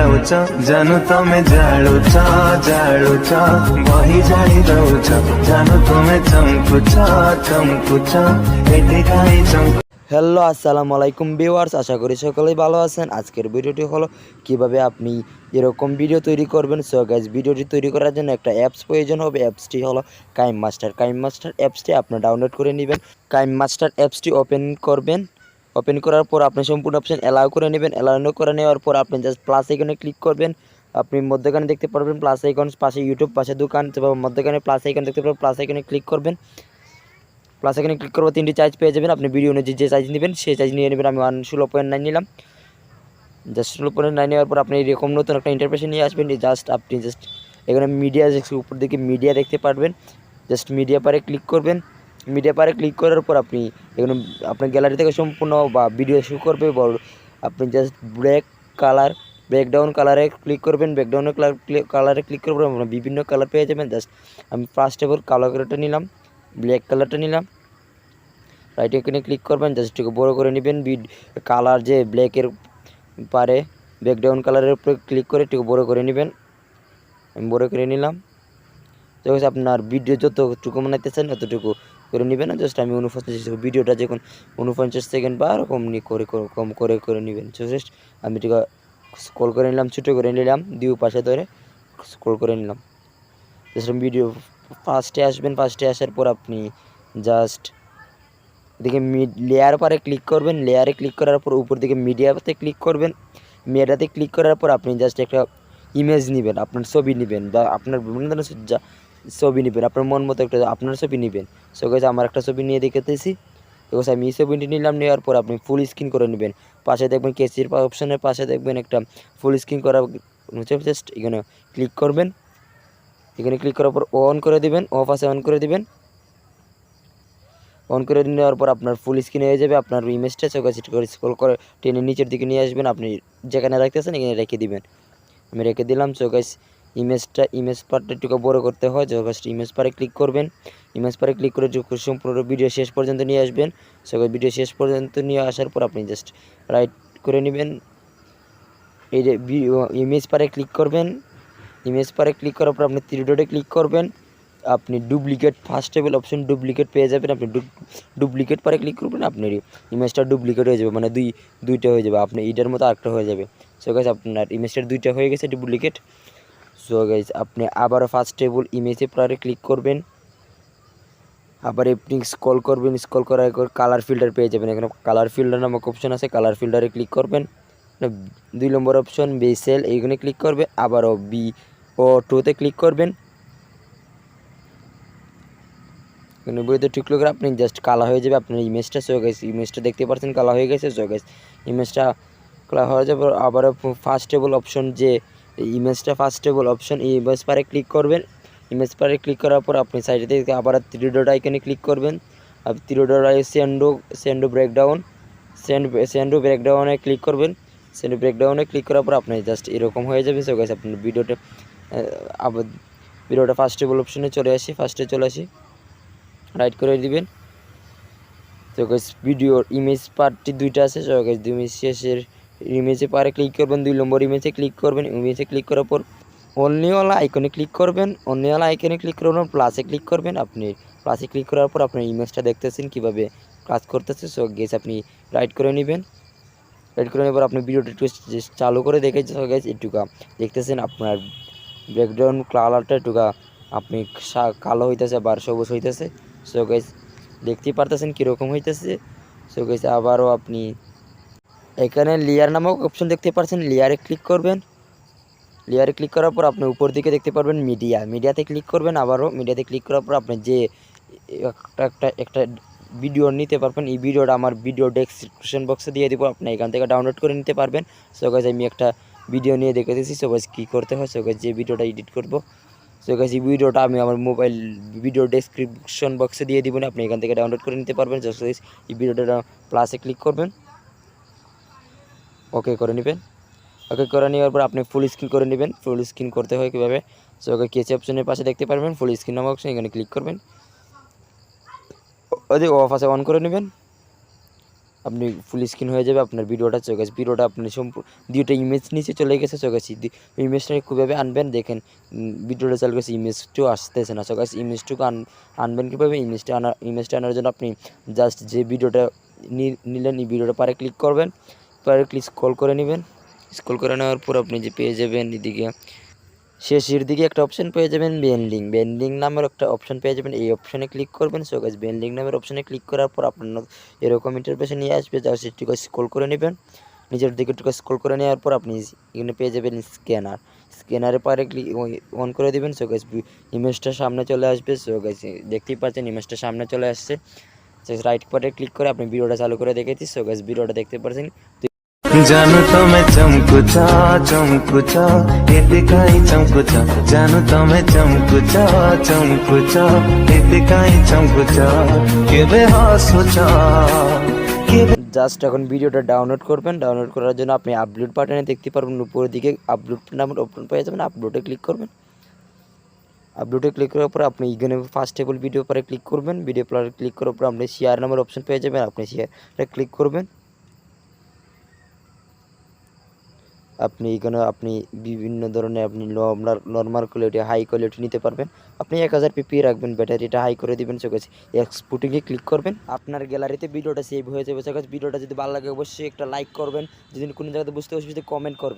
ଦଉଛ ଜାନୁ ତମେ ଜାଳୁଛ ଜାଳୁଛ ବହି ଜାଳି ଦଉଛ ଜାନୁ ତମେ ଚମକୁଛ ଚମକୁଛ এতে কাই চমক। হ্যালো আসসালামু আলাইকুম ভিউয়ার্স, আশা করি সকলেই ভালো আছেন। আজকের ভিডিওটি হলো কিভাবে আপনি এরকম ভিডিও তৈরি করবেন। সো গাইস, ভিডিওটি তৈরি করার জন্য একটা অ্যাপস প্রয়োজন হবে। অ্যাপসটি হলো কাইমমাস্টার। কাইমমাস্টার অ্যাপসটি আপনি ডাউনলোড করে নেবেন। কাইমমাস্টার অ্যাপসটি ওপেন করবেন। ওপেন করার পর আপনি সম্পূর্ণ অপশন অ্যালাউ করে নেবেন। অ্যালাউ করে নেওয়ার পর আপনি জাস্ট প্লাস আইকনে ক্লিক করবেন। আপনি মধ্যখানে দেখতে পারবেন প্লাস আইকন, পাশে ইউটিউব, পাশে দোকান, মধ্যখানে প্লাস আইকন দেখতে পারবেন। প্লাস আইকনে ক্লিক করবেন। প্লাস এখানে ক্লিক করবো, 3টি সাইজ পেয়ে যাবেন। আপনি ভিডিও অনুযায়ী যে সাইজ নেবেন সেই সাইজ নিয়ে নেবেন। আমি 16.9 নিলাম। জাস্ট 16.9 নেওয়ার পর আপনি এরকম নতুন একটা ইন্টারপ্রেশন নিয়ে আসবেন। আপনি এখানে মিডিয়া উপর দিকে মিডিয়া দেখতে পারবেন। জাস্ট মিডিয়া পারে ক্লিক করবেন। মিডিয়া পারে ক্লিক করার পর আপনি এখানে আপনার গ্যালারি থেকে সম্পূর্ণ বা ভিডিও শো করবে। আপনি জাস্ট ব্রেকডাউন কালারে ক্লিক করবেন। ব্রেকডাউনের কালারে ক্লিক করবেন, আপনার বিভিন্ন কালার পেয়ে যাবেন। জাস্ট আমি ফার্স্ট অফ অল কালারটা নিলাম, ব্ল্যাক কালারটা নিলাম। রাইট এখানে ক্লিক করবেন, জাস্ট একটু বড় করে নেবেন। কালার যে ব্ল্যাকের পারে ব্যাকগ্রাউন্ড কালারের উপরে ক্লিক করে একটু বড় করে নেবেন। আমি বড় করে নিলাম। তো আপনার ভিডিও যতটুকু বানাইতেছেন ততটুকু করে নেবেন। জাস্ট আমি 49 ভিডিওটা যখন 49 সেকেন্ড বা এরকম কম করে নেবেন। জাস্ট আমি একটু স্ক্রল করে নিলাম, ছোটো করে নিলাম, দুই পাশে ধরে স্ক্রল করে নিলাম। জাস্ট ভিডিও ফার্স্টে আসবেন। ফার্স্টে আসার পর আপনি জাস্ট এদিকে লেয়ার পারে ক্লিক করবেন। লেয়ারে ক্লিক করার পর উপর দিকে মিডিয়াতে ক্লিক করবেন। মিডিয়াতে ক্লিক করার পর আপনি জাস্ট একটা ইমেজ নেবেন, আপনার ছবি নেবেন বা আপনার বিভিন্ন ধরনের ছবি নেবেন, আপনার মন মতো একটা আপনার ছবি নেবেন। সো গাইস, আমার একটা ছবি নিয়ে দেখাতেছি। তো আমি এই ছবিটি নিলাম। নেওয়ার পর আপনি ফুল স্ক্রিন করে নেবেন। পাশে দেখবেন কেসির অপশনের পাশে দেখবেন একটা ফুল স্ক্রিন করা হচ্ছে। জাস্ট এখানে ক্লিক করবেন। এখানে ক্লিক করার পর অন করে দিবেন, অফ আছে অন করে দিবেন। অন করে নেওয়ার পর আপনার ফুল স্ক্রিন হয়ে যাবে। আপনার ইমেজটা স্ক্রল করে টেনে নিচের দিকে নিয়ে আসবেন। আপনি যেখানে রাখতেছেন এখানে রেখে দিবেন। আমি রেখে দিলাম। সো গাইস, ইমেজ পার্টটা একটু বড় করতে হয়। সো গাইস, ইমেজ পারে ক্লিক করবেন। ইমেজ পারে ক্লিক করে সম্পূর্ণ ভিডিও শেষ পর্যন্ত নিয়ে আসবেন। সো গাইস, ভিডিও শেষ পর্যন্ত নিয়ে আসার পর আপনি জাস্ট রাইট করে নেবেন। এই যে ইমেজ পারে ক্লিক করবেন। ইমেজ পারে ক্লিক করার পর আপনি 3 ডটে ক্লিক করবেন। আপনি duplicate first table option duplicate পেয়ে যাবেন। আপনি ডুপ্লিকেট পরে ক্লিক করবেন, আপনার ইমেজটা ডুপ্লিকেট হয়ে যাবে, মানে দুইটা হয়ে যাবে। আপনি এটার মতো আরেকটা হয়ে যাবে। সো গাইস, আপনার ইমেজটা দুইটা হয়ে গেছে ডুপ্লিকেট। সো গাইস, আপনি আবারও ফার্স্ট টেবিল ইমেজে পরে ক্লিক করবেন। আবার আপনি স্ক্রল করবেন। স্ক্রল করার পর কালার ফিল্টার পেয়ে যাবেন। এখানে কালার ফিল্টার নামক অপশন আছে। কালার ফিল্টারে ক্লিক করবেন। 2 নম্বর অপশন বেসেল, এইখানে ক্লিক করবে। আবারও BO2-তে ক্লিক করবেন। বইতে ঠিক করে আপনি জাস্ট কালা হয়ে যাবে আপনার ইমেজটা। সো গাইস, ইমেজটা দেখতে পাচ্ছেন কালা হয়ে গেছে। সো গাইস, ইমেজটা কালা হয়ে যাবে। আবার ফার্স্ট টেবল অপশন, যে ইমেজটা ফার্স্ট টেবল অপশন, ইমেজ পারে ক্লিক করবেন। ইমেজ পারে ক্লিক করার পর আপনি সাইডে থেকে আবার 3 ডট আইকনে ক্লিক করবেন। আর 3 ডট সেন্ডো ব্রেকডাউনে ক্লিক করবেন। সেন্ডো ব্রেকডাউনে ক্লিক করার পর আপনি জাস্ট এরকম হয়ে যাবে। সো গাইস, আপনার ভিডিওটা ফার্স্ট টেবল অপশনে চলে আসি। ফার্স্টে চলে আসি, রাইট করে দিবেন। তো গাইস, ভিডিওর ইমেজ পার্টটি দুইটা আছে। সো গাইস, ইমেজ শেষের ইমেজে পারে ক্লিক করবেন। 2 নম্বর ইমেজে ক্লিক করবেন। ইমেজে ক্লিক করার পর অনলিওয়ালা আইকনে ক্লিক করবেন। অনলিওয়ালা আইকনে ক্লিক করার প্লাসে ক্লিক করবেন। আপনি প্লাসে ক্লিক করার পর আপনার ইমেজটা দেখতেছেন কীভাবে কাজ করতেছে। সো গাইস, আপনি রাইট করে নেবেন। রাইট করে নেওয়ার পর আপনি ভিডিওটা একটু চালু করে দেখে গাইস, একটুকা দেখতেছেন আপনার ব্যাকগ্রাউন্ড কালারটা একটুকা আপনি কালো হইতেছে বা সবুজ হইতেছে। সো গাইস, দেখতেই পারতেছেন কীরকম হইতেছে। সো গাইস, আবারও আপনি এখানে লেয়ার নামক অপশন দেখতে পাচ্ছেন। লেয়ারে ক্লিক করবেন। লেয়ারে ক্লিক করার পর আপনি উপর দিকে দেখতে পারবেন মিডিয়াতে ক্লিক করবেন। আবারও মিডিয়াতে ক্লিক করার পর আপনি যে একটা ভিডিও নিতে পারবেন। এই ভিডিওটা আমার ভিডিও ডেসক্রিপশন বক্সে দিয়ে দিব, আপনি এখান থেকে ডাউনলোড করে নিতে পারবেন। সো গাইস, আমি একটা ভিডিও নিয়ে দেখে দিয়েছি। সো গাইস, কী করতে হয়, সো গাইস, যে ভিডিওটা এডিট করব, সো গাইস, এই ভিডিওটা আমি আমার মোবাইল ভিডিও ডেসক্রিপশন বক্সে দিয়ে দিব, আপনি এখান থেকে ডাউনলোড করে নিতে পারবেন। জাস্ট গাইস, এই ভিডিওটা প্লাসে ক্লিক করবেন, ওকে করে নেবেন। ওকে করে নেওয়ার পর আপনি ফুল স্ক্রিন করে নেবেন। ফুল স্ক্রিন করতে হয় কীভাবে, সো ওকে কেসি অপশনের পাশে দেখতে পারবেন ফুল স্ক্রিন নামক অপশন, এখানে ক্লিক করবেন। ওই অফ আছে অন করে নেবেন। আপনি ফুল স্ক্রিন হয়ে যাবে আপনার ভিডিওটা। সো গাইস ভিডিওটা আপনি সম্পূর্ণ দুইটা ইমেজ নিচে চলে গেছে। সো গাইস ইমেজটা কীভাবে আনবেন দেখেন, ভিডিওটা চালু গেছে, ইমেজটিও আসতেছে না। সো গাইস ইমেজটুকু আনবেন কীভাবে, ইমেজটা আনার জন্য আপনি জাস্ট যে ভিডিওটা নিলেন এই ভিডিওটা পারে ক্লিক করবেন, পারে স্ক্রল করে নেবেন। স্ক্রল করে নেওয়ার পর আপনি যে পেয়ে যাবেন এদিকে শেষের দিকে একটা অপশন পেয়ে যাবেন বেন্ডিং নামের একটা অপশন পেয়ে যাবেন, এই অপশনে ক্লিক করবেন। সো গাইস বেন্ডিং নামের অপশনে ক্লিক করার পর আপনার এরকম ইন্টারফেসে নিয়ে আসবে, জাস্ট একটু স্ক্রল করে নেবেন। নিচের দিকে একটু স্ক্রল করে নেওয়ার পর আপনি এখানে পেয়ে যাবেন স্ক্যানারে পারে ক্লিক অন করে দেবেন। সো গাইস ইমেজটা সামনে চলে আসবে। সো গাইস দেখতেই পাচ্ছেন ইমেজটা সামনে চলে আসছে। রাইট পারে ক্লিক করে আপনি ভিডিওটা চালু করে দেখেছি। সো গাইস ভিডিওটা দেখতে পাচ্ছেন। जानू तो मैं चमकुचा चमकुचा ये दिखाई चमकुचा जानू तो मैं चमकुचा चमकुचा ये दिखाई चमकुचा के बेहासुचा জাস্ট এখন ভিডিওটা ডাউনলোড করবেন। ডাউনলোড করার জন্য আপনি আপলোড বাটনে দেখতে পারবেন উপরের দিকে আপলোড নামের অপশন পেয়ে যাবেন, আপলোডে ক্লিক করবেন। আপলোডে ক্লিক করার পর আপনি এখানে ফার্স্ট টেবল ভিডিও পরে ক্লিক করবেন। ভিডিও পরে ক্লিক করার পর আপনি শেয়ার নামের অপশন পেয়ে যাবেন, আপনি শেয়ারে ক্লিক করবেন। আপনি এখানে আপনি বিভিন্ন ধরনের আপনি নর্মাল কোয়ালিটি, হাই কোয়ালিটি নিতে পারবেন। আপনি 1000 পিপি রাখবেন, ব্যাটারিটা হাই করে দিবেন। সো গাইস এক্সপোর্টিংয়ে ক্লিক করবেন, আপনার গ্যালারিতে ভিডিওটা সেভ হয়ে যাবে। সো গাইস ভিডিওটা যদি ভালো লাগে অবশ্যই একটা লাইক করবেন, যদি কোনো জায়গাতে বুঝতে অসুবিধা কমেন্ট করবেন।